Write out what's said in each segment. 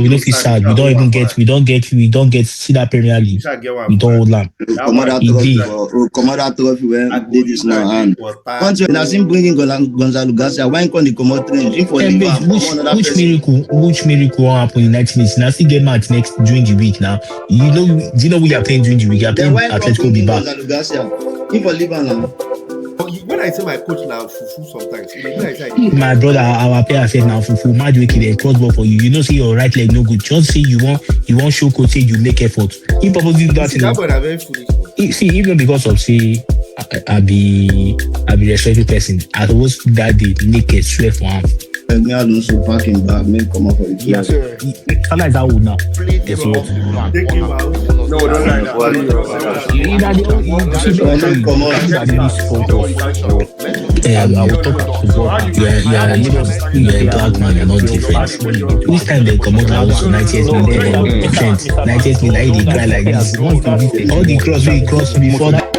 We don't feel sad. We don't even get. We don't get see that Premier League. We don't hold land. Commander trophy when did this now and country na him bringing Gonzalo Garcia. Why can't he come out training for which miracle won't happen in 90 minutes? Now still get match next during the week now. Do you know we are playing during the week? You are playing Atletico Bilbao. Gonzalo Garcia. He for Lebanon. When I say my coach now fufu sometimes, my brother, our player said now fufu, mad wicked a crossbar for you. You know, say your right leg no good. Just say you want show coach say you make effort. He probably do that. Very foolish. See, even because of say I be respectful person. I suppose that the naked swear for him. Me Alonso packing back, make come up for it. Yeah, sir. Salah is out now. Take him out. No, don't like that. I will talk about football. You're a black man, you're not different. This time they come out now 90th minute, 90th minute, they cry like this. All the cross we cross before that.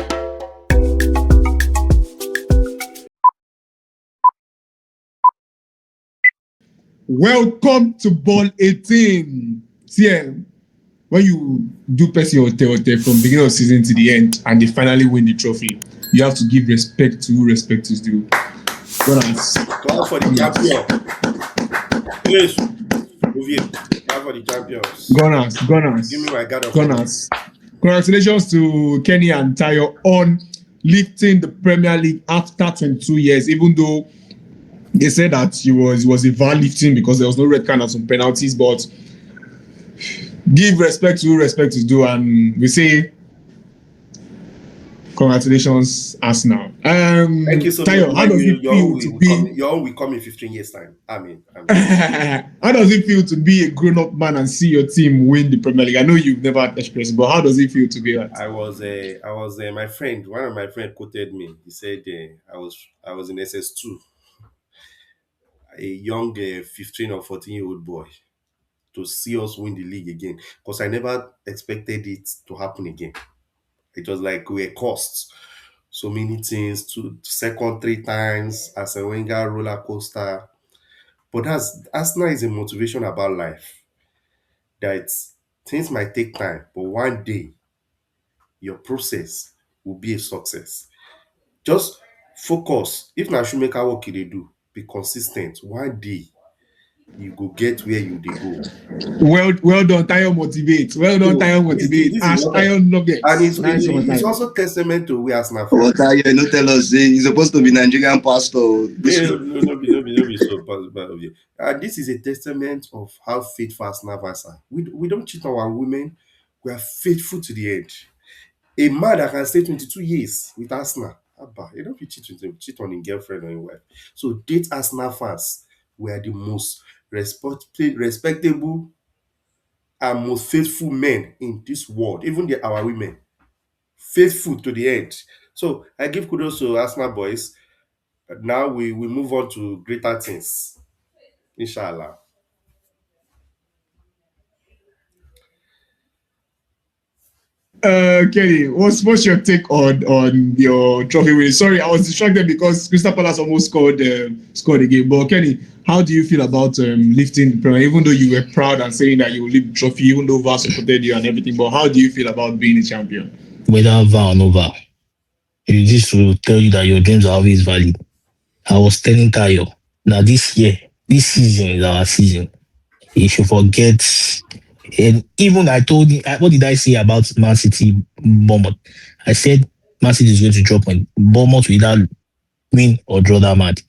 Welcome to Ball 18. See, when you do Percy Hotel from beginning of season to the end and they finally win the trophy, you have to give respect to who respect is due. Go for the champion. Please, move in. Go for the champions. Gunners. Give me my God of Gunners. Congratulations to Kenny and Tayo on lifting the Premier League after 22 years, even though they said that it was a VAR lifting because there was no red card and some penalties, but give respect to who respect is due, and we say congratulations, Arsenal. Thank you so Tayo, much. how does it feel to be? Your will come in 15 years' time. I mean. How does it feel to be a grown-up man and see your team win the Premier League? I know you've never had experience, but how does it feel to be that? I was my friend. One of my friends quoted me. He said, "I was in SS2." A young 15 or 14-year-old boy to see us win the league again, because I never expected it to happen again. It was like we were cursed. So many things, to second 3 times as a Wenger roller coaster. But Arsenal is a motivation about life. That things might take time, but one day your process will be a success. Just focus. If na shoemaker work you dey do, be consistent. One day you go get where you dey go. Well done, Tayo motivate. Well done, Tayo motivate. Iron nuggets. And it's also testament to we Arsenal fans. Tayo, no tell us, he's supposed to be Nigerian pastor. No be so possible. And this is a testament of how faithful Arsenal fans are. We don't cheat on our women. We are faithful to the end. A man that can stay 22 years with Arsenal, you don't cheat on a girlfriend or a wife. So date Arsenal fans. We are the most respectable and most faithful men in this world, even our women, faithful to the end. So I give kudos to Arsenal boys. Now we move on to greater things, inshallah. Kenny, what's your take on your trophy winning? Sorry, I was distracted because Crystal Palace almost scored again. But Kenny, how do you feel about lifting the Premier? Even though you were proud and saying that you will lift the trophy, even though VAR supported you and everything, but how do you feel about being a champion? Whether VAR or no VAR, it just to tell you that your dreams are always valid. I was telling Tayo, now this season is our season. You should forget. And even I told him, what did I say about Man City, Bournemouth? I said Man City is going to drop when Bournemouth will either win or draw that match.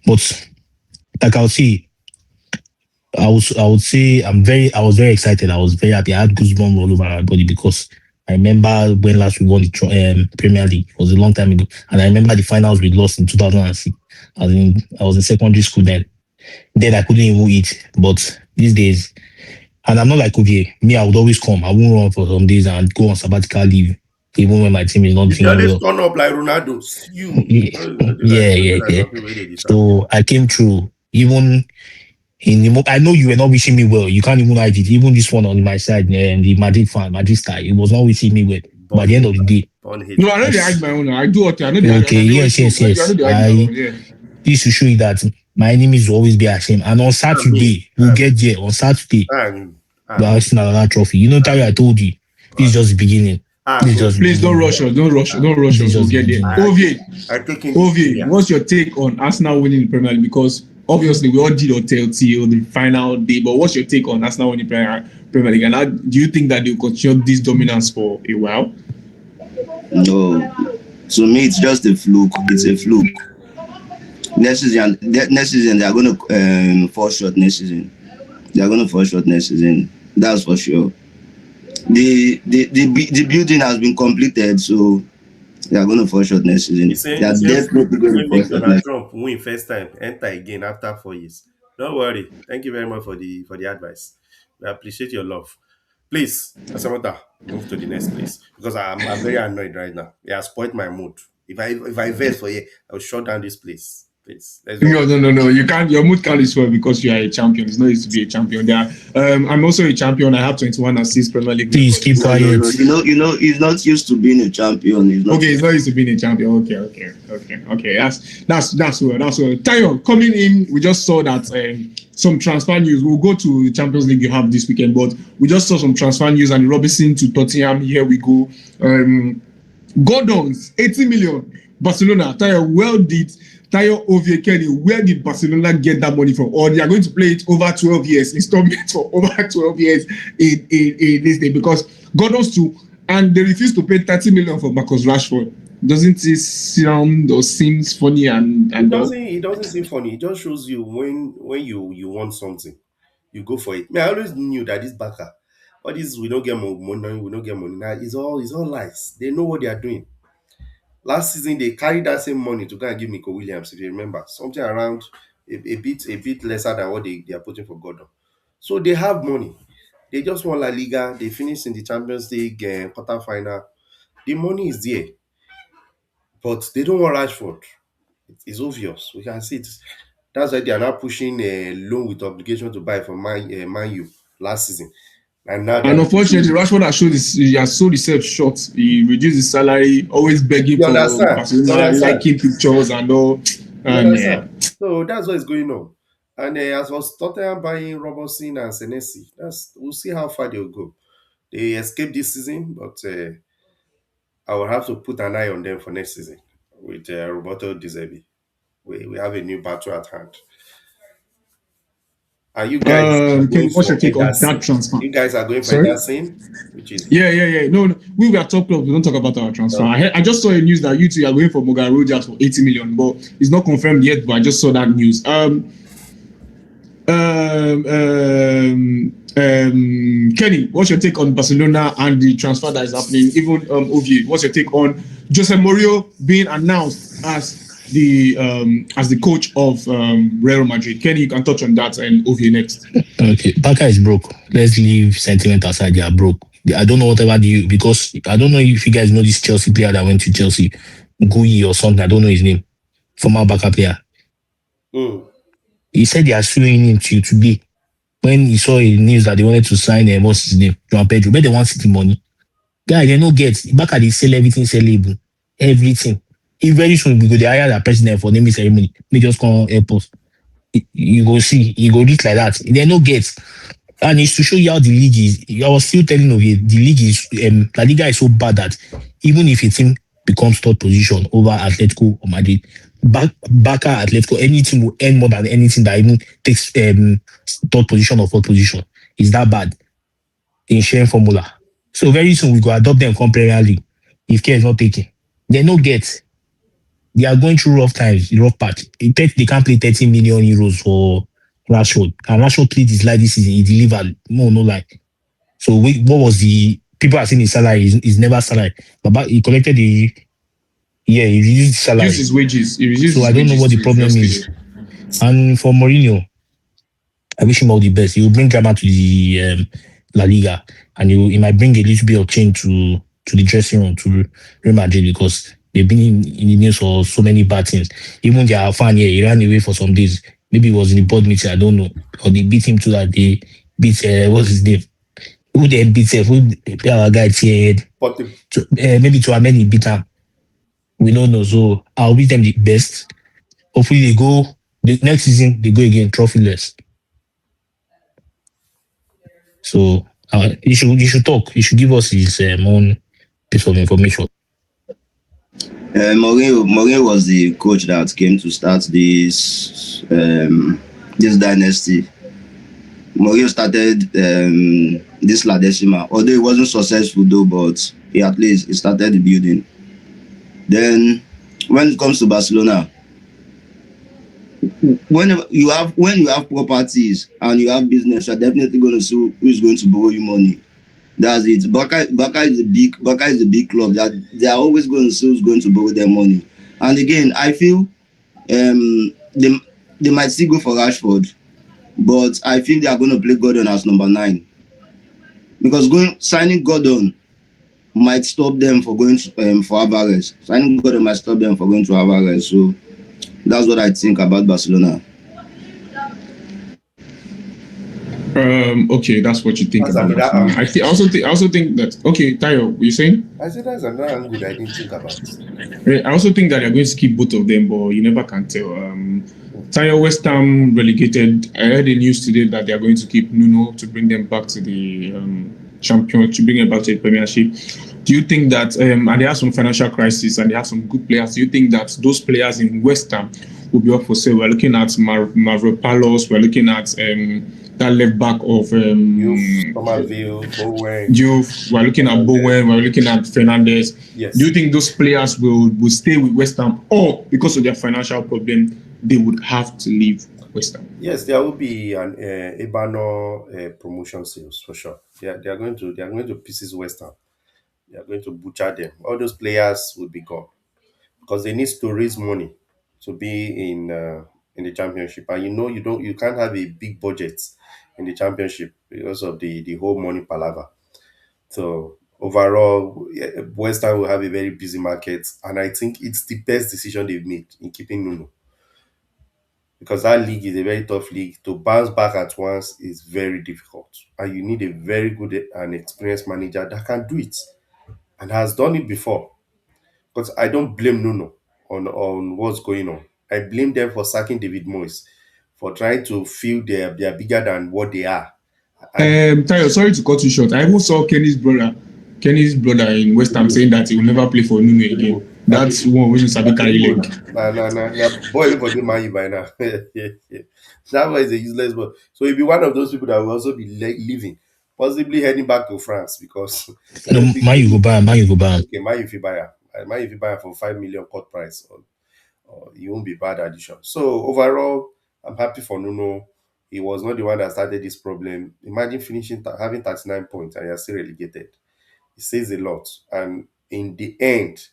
But like I would say, I would say I was very excited. I was very happy. I had goosebumps all over my body because I remember when last we won the Premier League. It was a long time ago, and I remember the finals we lost in 2006. I was in secondary school then. Then I couldn't even eat. But these days. And I'm not like Ovie. Me, I would always come. I won't run for some days and go on sabbatical leave, even when my team is not doing well. You turn up like Ronaldo. Yeah. So I came through. Even in the I know you were not wishing me well. You can't even hide it. Even this one on my side, the Madrid star, it was not wishing me well. But at the end of the day, no, I know they hide my own. I do what I know. Okay, yes. I used to show you that My enemies will always be ashamed. And on Saturday, we'll get there. On Saturday, we're asking another trophy. You know, Tayo, I told you, this is just the beginning. Please don't rush us. Don't rush us. We'll get there. Ovie, what's your take on Arsenal winning the Premier League? Because obviously we all did hotel till the final day, but what's your take on Arsenal winning Premier League? And how, do you think that they'll continue this dominance for a while? No, to me it's just a fluke. It's a fluke. Next season they are going to fall short. Next season they are going to fall short. Next season, that's for sure. The building has been completed, so they are going to fall short next season. They are definitely going to fall short next season. Trump win first time, enter again after 4 years. Don't worry. Thank you very much for the advice. I appreciate your love. Please, Asamota, move to the next place because I'm very annoyed right now. It has spoiled my mood. If I vex for you, I will shut down this place. Please. No. You can't. Your mood can't be spoiled because you are a champion. It's not easy to be a champion. I'm also a champion. I have 21 assists Premier League. Please keep quiet. No, he's not used to being a champion. He's not used to being a champion. Okay. That's well. Tayo, coming in, we just saw that some transfer news. We'll go to the Champions League you have this weekend, but we just saw some transfer news and Robinson to Tottenham. Here we go. Gordon's 80 million. Barcelona. Tayo, Tayo, Ovie, Kenny, where did Barcelona get that money from? Or they are going to play it over 12 years, installments for over 12 years in this day? Because Gordon's too, and they refuse to pay 30 million for Marcus Rashford. Doesn't it sound or seems funny? It doesn't seem funny. It just shows you when you want something, you go for it. I always knew that this backer, all this we don't get money. Now it's all lies. They know what they are doing. Last season, they carried that same money to go and give Nico Williams, if you remember. Something around a bit lesser than what they are putting for Gordon. So they have money. They just won La Liga. They finished in the Champions League quarter final. The money is there. But they don't want Rashford. It's obvious. We can see it. That's why they are now pushing a loan with obligation to buy from Man U last season. And unfortunately, Rashford has sold himself short. He reduced his salary, always begging for Barcelona, liking pictures and all. So that's what is going on. And as was Tottenham buying Robertson and Senesi, we'll see how far they'll go. They escaped this season, but I will have to put an eye on them for next season with Roberto De Zerbi. We have a new battle at hand. Are you guys what's your take on that transfer? You guys are going for that scene? Which is No, we were top club. We don't talk about our transfer. Okay. I just saw a news that you two are going for Morgan Rogers for 80 million, but it's not confirmed yet. But I just saw that news. Kenny, what's your take on Barcelona and the transfer that is happening? Even Ovie, what's your take on Jose Mourinho being announced as the coach of Real Madrid? Kenny, you can touch on that, and Ovie next. Okay, Barca is broke. Let's leave sentiment aside. They are broke. I don't know whatever because I don't know if you guys know this Chelsea player that went to Chelsea, Gui or something. I don't know his name. Former Barca player. He said they are suing him till today. When he saw in news that they wanted to sign what's his name, João Pedro, but they want city money. Guy, they no get. Barca they sell everything sellable, everything. If very soon we go, they hire the president for naming ceremony. They just come help us. You go see, you go reach like that. They no get. And it's to show you how the league is. I was still telling you, the league is, La Liga is so bad that even if a team becomes third position over Atletico or Madrid, Barca, Atletico, any team will earn more than anything that even takes third position or fourth position. It's that bad in sharing formula. So very soon we go adopt them from Premier League if care is not taken. They no get. They are going through rough times, rough patch. They can't play 30 million euros for Rashford. And Rashford played his life this season. He delivered. No lie. So what was the... People are saying his salary is never salary. But he collected he reduced his salary. He reduced his wages. So I don't know what the problem is. And for Mourinho, I wish him all the best. He will bring drama to the La Liga. And he might bring a little bit of change to the dressing room, to Real Madrid, because they've been in the news for so many bad things. Even their fan here, he ran away for some days. Maybe it was in the board meeting, I don't know. Or they beat him too that they beat, what's his name? Who they beat? Who our guy head? Maybe to Amen beat him. We don't know. So I'll wish them the best. Hopefully they go The next season they go again trophyless. So he should talk. He should give us his own piece of information. Mourinho was the coach that came to start this dynasty. Mourinho started this La Decima, although it wasn't successful though, but at least he started the building. Then when it comes to Barcelona, when you have properties and you have business, you're definitely going to see who is going to borrow you money. That's it. Barca is a big club. They are always going to see who's going to borrow their money. And again, I feel they might still go for Rashford, but I feel they are going to play Gordon as number 9 because signing Gordon might stop them for going for Alvarez. Signing Gordon might stop them for going to Alvarez. So that's what I think about Barcelona. Okay, that's what you think about Barcelona. I also think that. Okay, Tayo, what you saying? I said that's another angle I didn't think about. I also think that they're going to keep both of them, but you never can tell. Tayo, West Ham relegated. I heard the news today that they are going to keep Nuno to bring them back to the to bring them back to the Premiership. Do you think that, and they have some financial crisis and they have some good players, do you think that those players in West Ham will be up for sale? We're looking at Mavropanos, we're looking at that left back of Somerville, Bowen. We're looking at Bowen, we're looking at Fernandez. Yes. Do you think those players will stay with West Ham, or because of their financial problem, they would have to leave West Ham? Yes, there will be an Ebano promotion sales for sure. They are going to pieces West Ham. They are going to butcher them. All those players will be gone because they need to raise money to be in the championship. And you can't have a big budget in the championship because of the whole money palaver. So overall, West Ham will have a very busy market, and I think it's the best decision they've made in keeping Nuno. Because that league is a very tough league. To bounce back at once is very difficult. And you need a very good and experienced manager that can do it and has done it before. Because I don't blame Nuno on what's going on. I blame them for sacking David Moyes, for trying to feel they're bigger than what they are. Tayo, sorry to cut you short. I even saw Kenny's brother in West Ham saying that he will never play for Nuno again. That's one which is a bit carry leg. Nah. Boy, for the man by now. That one is a useless boy. So he'll be one of those people that will also be leaving, possibly heading back to France because. No, Man you go buy. Okay, Man if you buy for 5 million cut price, or he won't be bad addition. So overall, I'm happy for Nuno. He was not the one that started this problem. Imagine having 39 points and you're still relegated. It says a lot. And in the end,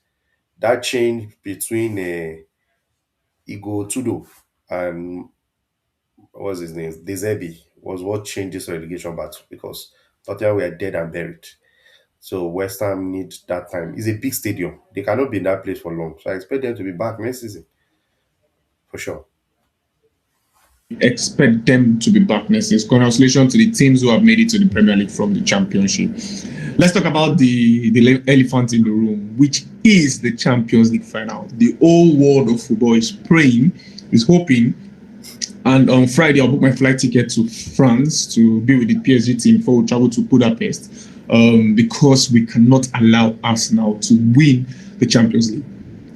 that change between Igor Tudo and what's his name, De Zerbi, was what changed this relegation battle because Tottenham were dead and buried. So West Ham need that time. It's a big stadium. They cannot be in that place for long. So I expect them to be back next season. For sure. Expect them to be back next season. Congratulations to the teams who have made it to the Premier League from the Championship. Let's talk about the elephant in the room, which is the Champions League final. The whole world of football is praying, is hoping, and on Friday I'll book my flight ticket to France to be with the PSG team before we travel to Budapest, because we cannot allow Arsenal to win the Champions League.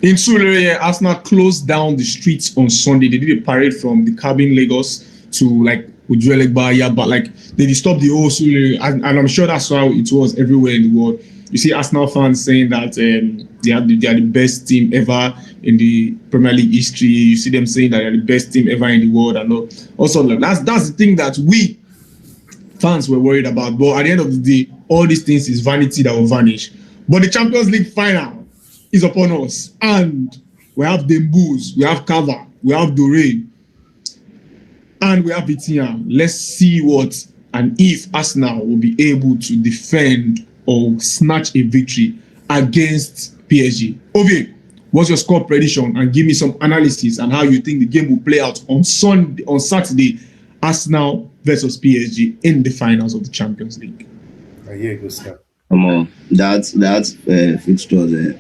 In Surulere, Arsenal closed down the streets on Sunday. They did a parade from the cabin Lagos to Ujuelegba, but they disturbed the whole Surulere, and I'm sure that's how it was everywhere in the world. You see Arsenal fans saying that they are the best team ever in the Premier League history. You see them saying that they're the best team ever in the world, and also that's the thing that we fans were worried about. But at the end of the day, all these things is vanity that will vanish. But the Champions League final is upon us, and we have Dembuz, we have Kava, we have Doré, and we have Vitinha. Let's see what and if Arsenal will be able to defend or snatch a victory against PSG. Ovie, what's your score prediction? And give me some analysis on how you think the game will play out on Saturday, Arsenal versus PSG in the finals of the Champions League. Here you go, sir. That's fixtures.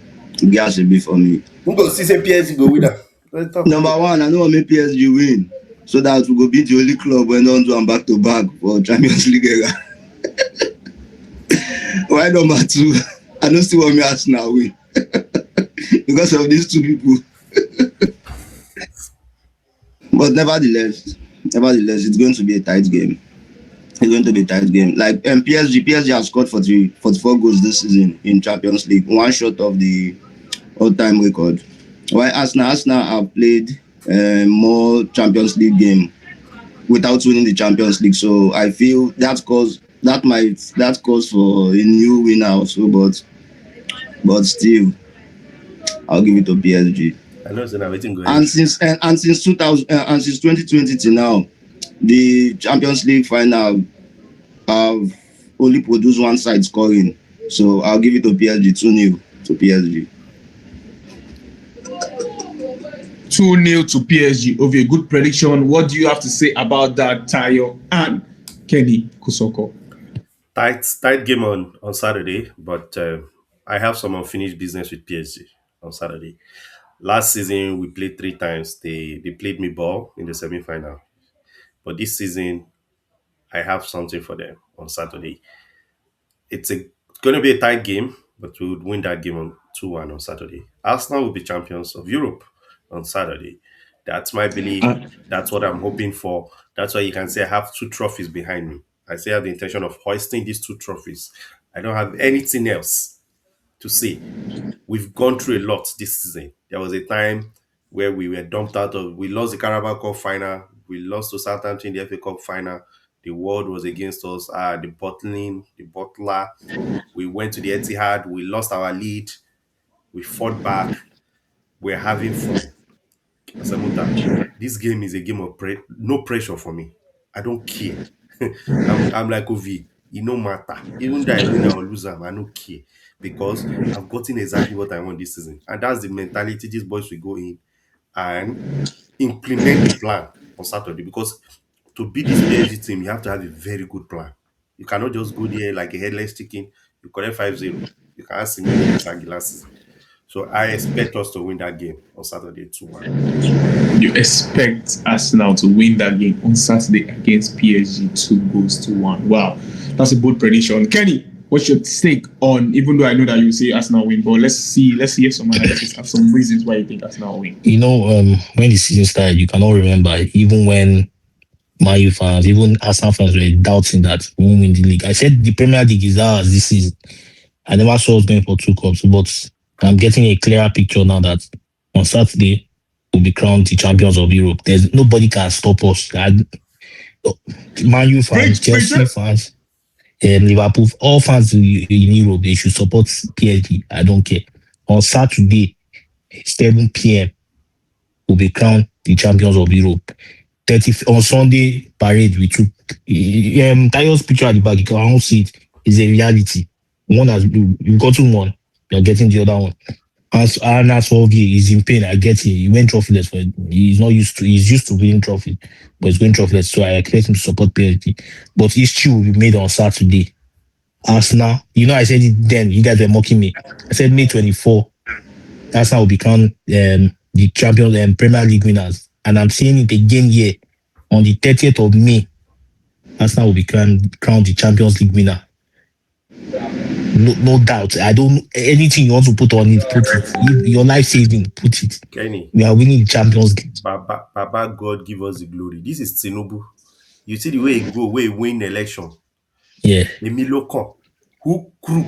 Gas should be for me. Who go see say PSG go with that? Let's talk. Number one, I know I make PSG win. So that we go beat the only club when on to back to back for Champions League era. Why number two? I don't still want me Arsenal win. Because of these two people. But nevertheless, it's going to be a tight game. It's going to be a tight game. Like PSG has scored 44 goals this season in Champions League, one short of the all-time record. While Arsenal have played more Champions League game without winning the Champions League. So I feel that calls for a new winner also, but still, I'll give it to PSG. I know it's not waiting going. And since 2020 till now, the Champions League final have only produced one side scoring. So I'll give it to PSG 2-0 to PSG. 2-0 to PSG. Of a good prediction. What do you have to say about that, Tayo and Kenny Kusoko? Tight game on Saturday, but I have some unfinished business with PSG on Saturday. Last season we played 3 times. They played me ball in the semi-final, but this season I have something for them on Saturday. It's going to be a tight game, but we would win that game on 2-1 on Saturday. Arsenal will be champions of Europe on Saturday. That's my belief. That's what I'm hoping for. That's why you can say I have 2 trophies behind me. I say I have the intention of hoisting these 2 trophies. I don't have anything else to say. We've gone through a lot this season. There was a time where we were dumped out of. We lost the Carabao Cup final. We lost to Southampton in the FA Cup final. The world was against us. The bottler. We went to the Etihad. We lost our lead. We fought back. We're having fun. Asamuta, this game is a game of no pressure for me. I don't care. I'm like Ovi. It no matter. Even though I win or lose, I don't care. Because I've gotten exactly what I want this season. And that's the mentality these boys will go in and implement the plan on Saturday. Because to beat this PSG team, you have to have a very good plan. You cannot just go there like a headless chicken. You collect 5-0. You can ask Simeone against Aguilar season. So I expect us to win that game on Saturday 2-1. You expect Arsenal to win that game on Saturday against PSG 2-1. Wow, that's a bold prediction. Kenny, what's your take on? Even though I know that you say Arsenal win, but let's hear some analysis. Have some reasons why you think Arsenal win. You know, when the season started, you cannot remember even when Man U fans, even Arsenal fans were doubting that we won't win the league. I said the Premier League is ours this season. I never saw us going for 2 cups, but I'm getting a clearer picture now that on Saturday we'll be crowned the champions of Europe. There's nobody can stop us. Man U fans, Chelsea fans, Liverpool, all fans in Europe, they should support PSG. I don't care. On Saturday, 7 p.m., we'll be crowned the champions of Europe. On Sunday, parade, we took Tayo's picture at the back. You can see it. It's a reality. You've gotten one, you're getting the other one. As for he's in pain. I get it. He went trophyless, but he's used to winning trophies, but he's going trophyless. So I expect him to support PSG. But history will be made on Saturday. Arsenal, I said it then. You guys were mocking me. I said May 24, Arsenal will become the champions and Premier League winners. And I'm saying it again here on the 30th of May. Arsenal will become crowned the Champions League winner. No doubt. I don't. Anything you want to put on it, put it. If your life saving, put it. Kenny, we are winning the Champions League. Baba, God give us the glory. This is Tinubu. You see the way he go, where he win the election. Yeah. Emilio who crew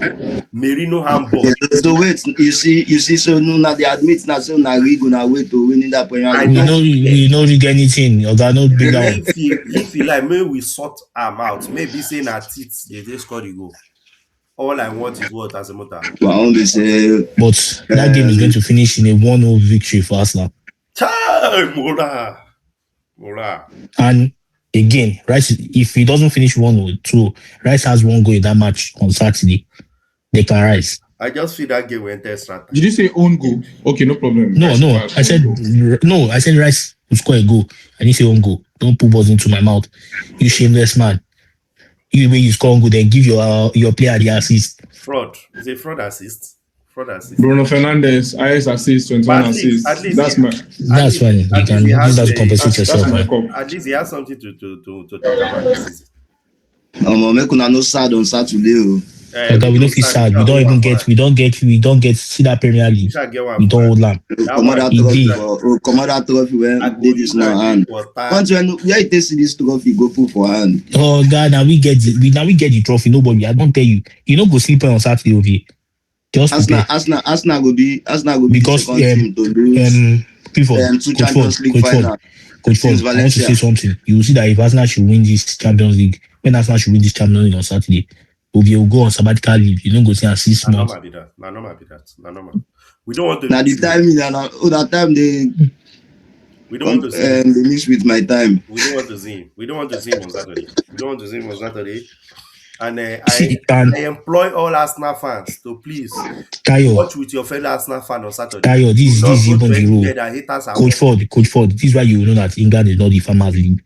Merino handball. So wait, you see. So now they admit now. So now we gonna wait to win in that Premier League. We don't rig anything. Or that not big down. If you like, maybe we sort them out. Maybe say na teeth they just score the goal. All I want is what as a motor. But that game is going to finish in a 1-0 victory for Arsenal. Mora. And again, Rice, if he doesn't finish 1-2, Rice has 1 goal in that match on Saturday. They can rise. I just feel that game went extra. Did you say own goal? Okay, no problem. No. I said Rice will score a goal. I didn't say own goal. Don't put balls into my mouth. You shameless man. You score good, then give your player the assist. Fraud. Is it fraud assist? Fraud assist. Bruno Fernandes, highest assist, 21 assists. At least That's he- my That's fine. You at can least he has use that to a- compensate yourself, that's my man. cup. At least he has something to talk about this season. Make una no sad on Saturday. Oh. We don't feel sad. We don't even get. We don't get. See that Premier League. We don't hold lamp. Come on that He trophy did. come on that trophy when they this now hand. Once when where you see this trophy, go put for hand. Oh God, now we get the trophy. Nobody. I don't tell you. You don't go sleep on Saturday, okay? Just prepare. Arsenal go be Because the second team to lose Clifford, two Champions League final. Coach Since Ford, I want to Valencia. say something. You will see that if Arsenal should win this Champions League, when Arsenal should win this Champions League on Saturday, will go on sabbatical leave. You don't go see and 6 Nah, months. normal be that. Nah, normal be that. Nah, normal. We don't want to. Now the timing that time We don't want to see him. they mix with my time. We don't want to see him. We don't want to see him on Saturday. We don't want to see him on Saturday. And See, I employ all Arsenal fans to please Tayo, watch with your fellow Arsenal fan on Saturday. Tayo, this Do not is go even to the anywhere rule. that haters are Coach Ford, this is why you will know that England is not the Farmers League.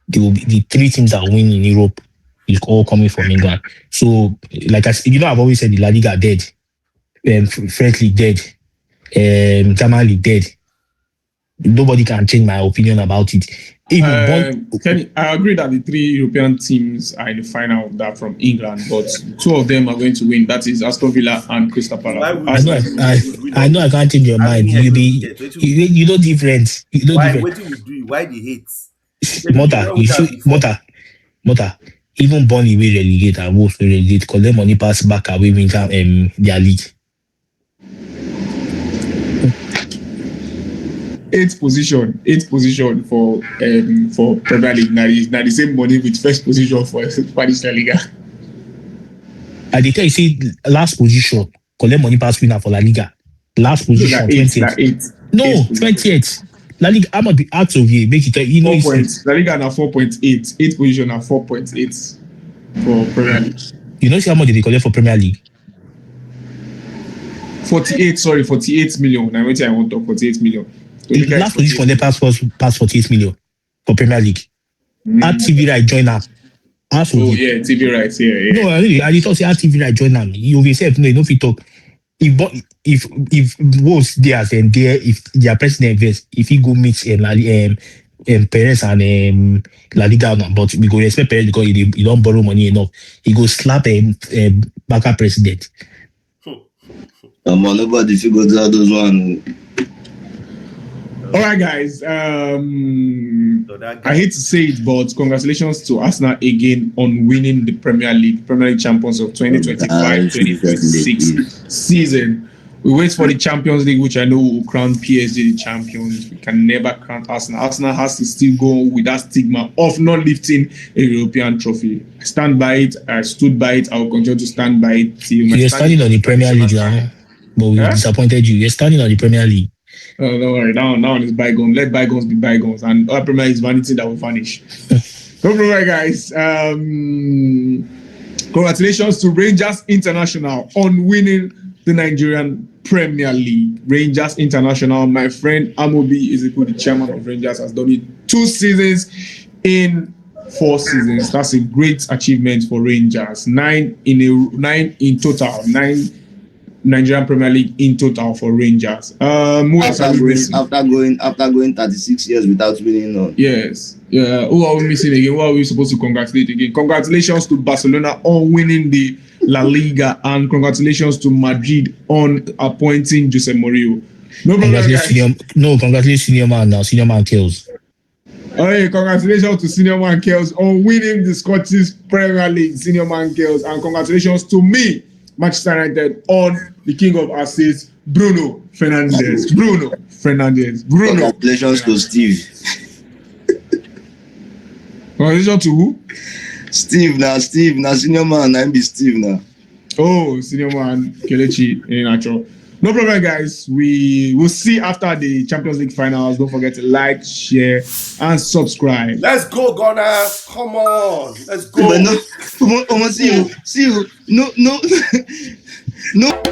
They will be, the 3 teams that win in Europe is all coming from England. So, like I said, I've always said the La Liga dead, French League dead, German League dead. Nobody can change my opinion about it. Kenny, I agree that the 3 European teams are in the final that from England, but 2 of them are going to win. That is Aston Villa and Crystal Palace. I know I can't change your mind. You know different. Why? What do we do? Why the hate? Mota. Even Burnley will relegate and Wolves will relegate because them money pass back away win their league. 8th position for Premier League. Now the same money with 1st position for Paris Saint-Germain. I dey tell you, see, last position, collect money pass winner for La Liga. Last position, 20th. No, 20th. La Liga, I'm not be out of here. Make it, 4 points. La Liga na 4.8. 8th position na 4.8 for Premier League. You know, see how much they collect for Premier League? 48 million. Now, what I want to talk 48 million. Last position, they pass 48 million for Premier League. Add TV right, join up. Yeah, TV rights. Yeah. No, I thought say TV right, join them. You yourself, no, you know, if you talk. If Wolves there and there, if their president invest, if he go meet Perez and La Liga, but we go respect Perez because he don't borrow money enough. He go slap backup president. Nobody figures out those one. All right, guys. I hate to say it, but congratulations to Arsenal again on winning the Premier League champions of 2025-2026 season. We wait for the Champions League, which I know will crown PSG the champions. We can never crown Arsenal. Arsenal has to still go with that stigma of not lifting a European trophy. I stand by it. I stood by it. I will continue to stand by it till You're standing on the Premier League now, but we disappointed you. You're standing on the Premier League. Oh, don't worry. Now it's bygone. Let bygones be bygones. And our Premier is vanity that will vanish. No problem, guys. Congratulations to Rangers International on winning the Nigerian Premier League. Rangers International, my friend Amobi Ezeku, the chairman of Rangers, has done it 2 seasons in 4 seasons. That's a great achievement for Rangers. 9 in total. 9 Nigerian Premier League in total for Rangers. After going 36 years without winning none. Yes. Yeah. Who are we missing again? Who are we supposed to congratulate again? Congratulations to Barcelona on winning the La Liga, and congratulations to Madrid on appointing Jose Mourinho. Congratulations senior man now. Senior man kills. Hey, congratulations to senior man Kells on winning the Scottish Premier League. Senior man Kells, and congratulations to me, Manchester United, on the king of assists, Bruno Fernandes. Congratulations to Steve. Congratulations to who? Steve, senior man, I'm be Steve now. Oh, senior man, Kelechi Iheanacho. No problem, guys. We will see after the Champions League finals. Don't forget to like, share, and subscribe. Let's go, Gunners. Come on. Let's go. But no, see you. No.